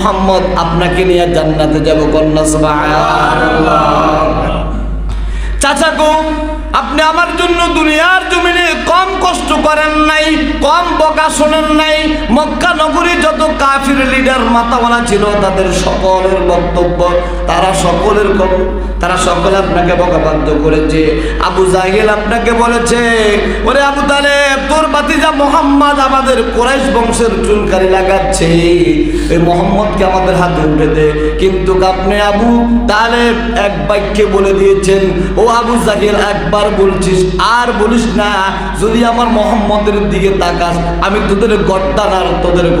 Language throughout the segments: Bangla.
মোহাম্মদ আপনাকে নিয়ে জান্নাতে যাব কন্যা সুবহানাল্লাহ। চাচা গো, আপনি আমার জন্য দুনিয়ার জমিনে কম কষ্ট করেন নাই, কম বকা শোনেন নাই। মক্কা নগরী যত কাফির লিডার মাতাওয়ালা ছিল তাদের সকলের বক্তব্য, তারা সকলে আপনাকে বকাবাধ্য করেছে। আবু জাহেল আপনাকে বলেছে, ওরে আবু তালেব, তোর ভাতিজা মোহাম্মদ আমাদের কুরাইশ বংশের চুনকারি লাগাচ্ছে, এই মোহাম্মদকে আমাদের হাতে উঠে দে। কিন্তু আপনি আবু তালেব এক বাক্যে বলে দিয়েছেন, ও আবু জাহেল, একবার বলছিস আর বলিস না, যদি আমার মোহাম্মদের দিকে তাকাস আমি তোদের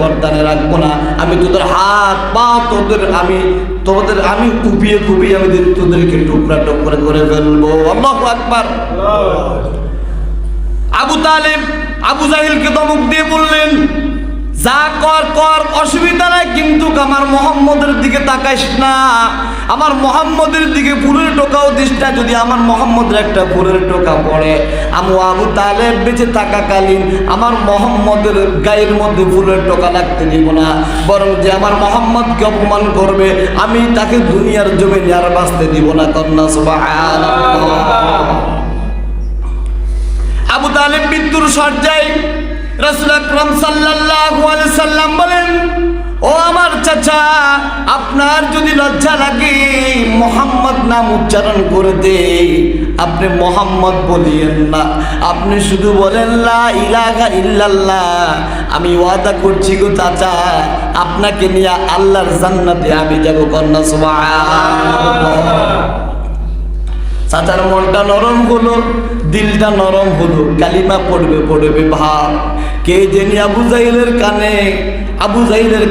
গর্দানে রাখবো না, আমি তোদের হাত পা আমি কুপিয়ে আমি তোদেরকে টুকরা টুকরা করে ফেলবো। আল্লাহু আকবার। আবু তালেব আবু জাহেলকে ধমক দিয়ে বললেন, যা কর অসুবিধা নাই, কিন্তু আমার মোহাম্মদের দিকে তাকাইস না, আমার মোহাম্মদের দিকে ফুলের টোকাও দিস না। যদি আমার মোহাম্মদের একটা ফুলের টোকা পড়ে, আমি আবু তালেব বেঁচে থাকাকালীন আমার মোহাম্মদের গায়ের মধ্যে ফুলের টোকা লাগতে দিব না, বরং যে আমার মোহাম্মদকে অপমান করবে আমি তাকে দুনিয়ার জমিনে আর বাঁচতে দিব না। কন্যা সুবহানাল্লাহ। আবু তালেব মৃত্যুর শয্যায়, রাসূল আকরাম সাল্লাল্লাহু আলাইহি সাল্লাম বলেন, ও আমার চাচা, আপনার যদি লজ্জা লাগে মোহাম্মদ নাম উচ্চারণ করে দে, আপনি মোহাম্মদ বলিয়েন না, আপনি শুধু বলেন লা ইলাহা ইল্লাল্লাহ। আমি ওয়াদা করছি গো চাচা, আপনাকে নিয়ে আল্লাহর জান্নাতে আমি যাব। কন্যা সুবহানাল্লাহ। চাচার মনটা নরম হলো, দিলটা নরম হলো, কালিমা পড়বে ভাব। কে জানি আবু জাহেলের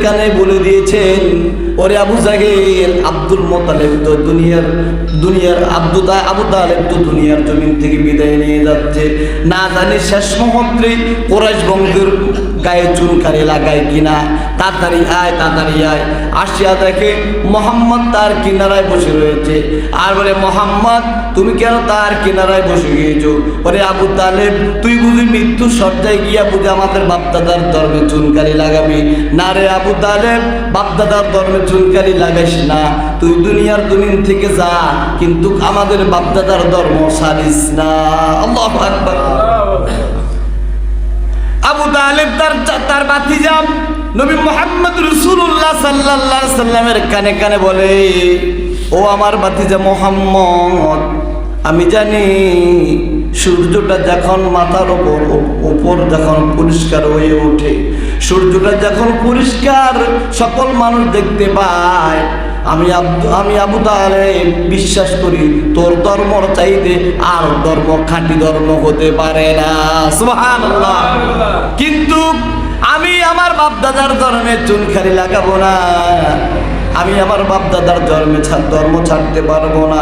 কানে বলে দিয়েছেন, ওরে আবু জাহেল, আব্দুল মুত্তালিব তো দুনিয়ার আবু তালেব তো দুনিয়ার জমিন থেকে বিদায় নিয়ে যাচ্ছে, না জানি শেষ মুহূর্তে কুরাইশ বংশের গায়ে চুনকারি লাগায় কিনা। তাড়াতাড়ি আয়। আসিয়া দেখে মোহাম্মদ তার কিনারায় বসে রয়েছে, আর বলে, মোহাম্মদ তুমি কেন তার কিনারায় বসে গিয়েছো? ওরে আবু তালেব, তুই বুঝি মৃত্যু সজ্জায় গিয়া বুঝি আমাদের বাপদাদার ধর্মে চুনকারি লাগাবি? না রে আবু তালেব, বাপদাদার ধর্মে চুনকারি লাগাইস না, তুই দুনিয়ার জমিন থেকে যা, কিন্তু আমাদের বাপদাদার ধর্ম ছাড়িস না। আল্লাহু আকবার। আবু তালেব তার ভাতিজা নবী মুহাম্মদ রাসূলুল্লাহ সাল্লাল্লাহু আলাইহি সাল্লামের কানে কানে বলে, ও আমার ভাতিজা মুহাম্মদ, আমি জানি সূর্যটা যখন মাথার উপর যখন পরিষ্কার হয়ে ওঠে, সূর্যটা যখন পরিষ্কার সকল মানুষ দেখতে পায়, আমি আবু তালেব বিশ্বাস করি তোর ধর্মর চাইতে আর ধর্ম খাঁটি ধর্ম হতে পারে না। সুবহানাল্লাহ। কিন্তু আমি আমার বাপদাদার ধর্মে চুনকারি লাগাবো না, আমি আমার বাপদাদার ধর্ম ছাড়তে পারবো না।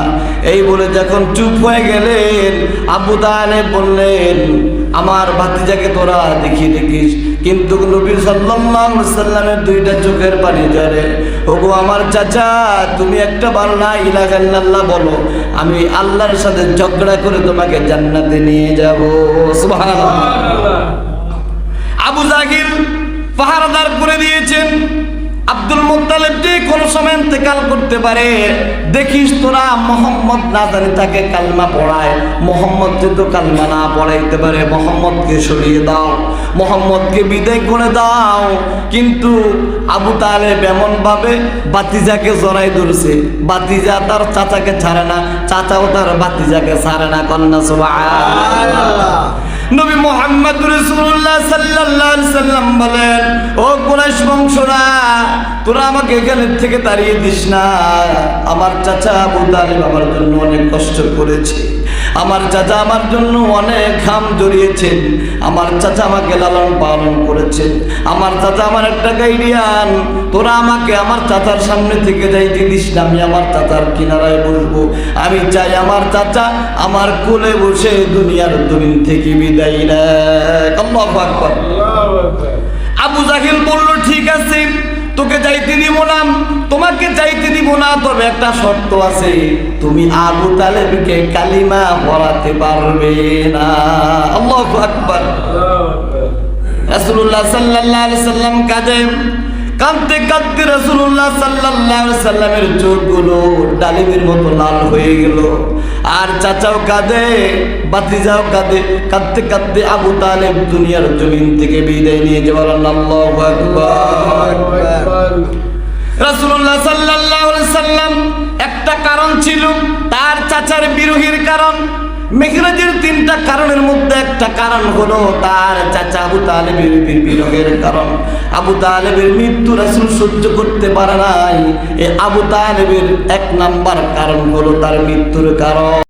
এই বলে যখন চুপ হয়ে গেলেন, আবু তালেব বললেন, আমার ভাতিজাকে তোরা দেখিস, কিন্তু নবী সাল্লাল্লাহু আলাইহি সাল্লামের দুইটা চোখের পানি ঝরে। ওগো আমার চাচা, তুমি একটা বার লা ইলাহা ইল্লাল্লাহ বলো, আমি আল্লাহর সাথে ঝগড়া করে তোমাকে জান্নাতে নিয়ে যাব। সুবহানাল্লাহ। আবু জাহেল পাহারাদার করে দিয়েছেন, আব্দুল মুত্তালিব যে কোন সময় ইন্তেকাল করতে পারে, দেখিস তোরা মোহাম্মদ না জানি তাকে কালমা পড়ায়, মোহাম্মদ যদি কালমা না পড়াইতে পারে মোহাম্মদকে সরিয়ে দাও, মোহাম্মদকে বিদায় করে দাও। কিন্তু আবু তালেব এমন ভাবে ভাতিজাকে জড়াই ধরছে, ভাতিজা তার চাচাকে ছাড়ে না, চাচাও তার ভাতিজাকে ছাড়ে না। কন্যা সুবহানাল্লাহ। নবী মুহাম্মদ রাসূলুল্লাহ সাল্লাল্লাহু আলাইহি সাল্লাম বলেন, ও কুরাইশ বংশরা, তোরা আমাকে এখান থেকে তাড়িয়ে দিস না। আমার চাচা আবু তালেব আমার জন্য অনেক কষ্ট করেছে, আমার চাচা আমার জন্য অনেক ঘাম জড়িয়েছেন, আমার চাচা আমাকে লালন পালন করেছেন, আমার চাচা আমার একটা গাইডিয়ান। তোরা আমাকে আমার চাচার সামনে থেকে যাইতে দিস না, আমি আমার চাচার কিনারায় বসবো। আমি চাই আমার চাচা আমার কোলে বসে দুনিয়ার জমিন থেকে বিদায় নেয়। আল্লাহু আকবার। আবু জাহেল বলল, ঠিক আছে, তোকে যাইতে দিব না, তোমাকে যাইতে দিব না, তবে একটা শর্ত আছে, তুমি আবু তালেবকে কালিমা পড়াতে পারবে না। আল্লাহু আকবার। রাসূলুল্লাহ সাল্লাল্লাহু আলাইহি সাল্লাম কাঁদতে কাঁদতে রাসূলুল্লাহ সাল্লাল্লাহু আলাইহি সাল্লামের চোখগুলো ডালিমের মতো লাল হয়ে গেল। আর চাচাও কাঁদে, ভাতিজাও কাঁদে। কাঁদতে কাঁদতে আবু তালেব দুনিয়ার জমিন থেকে বিদায় নিয়ে যাওয়ার। আল্লাহু আকবার। রাসূলুল্লাহ সাল্লাল্লাহু আলাইহি সাল্লাম একটা কারণ ছিল তার চাচার বিরহের কারণ। মেরাজের 3টা কারণের মধ্যে একটা কারণ হলো তার চাচা আবু তালেবের বিরহের কারণ। আবু তালেবের মৃত্যু রাসূল সহ্য করতে পারে নাই। এই আবু তালেবের 1 নাম্বার কারণ হলো তার মৃত্যুর কারণ।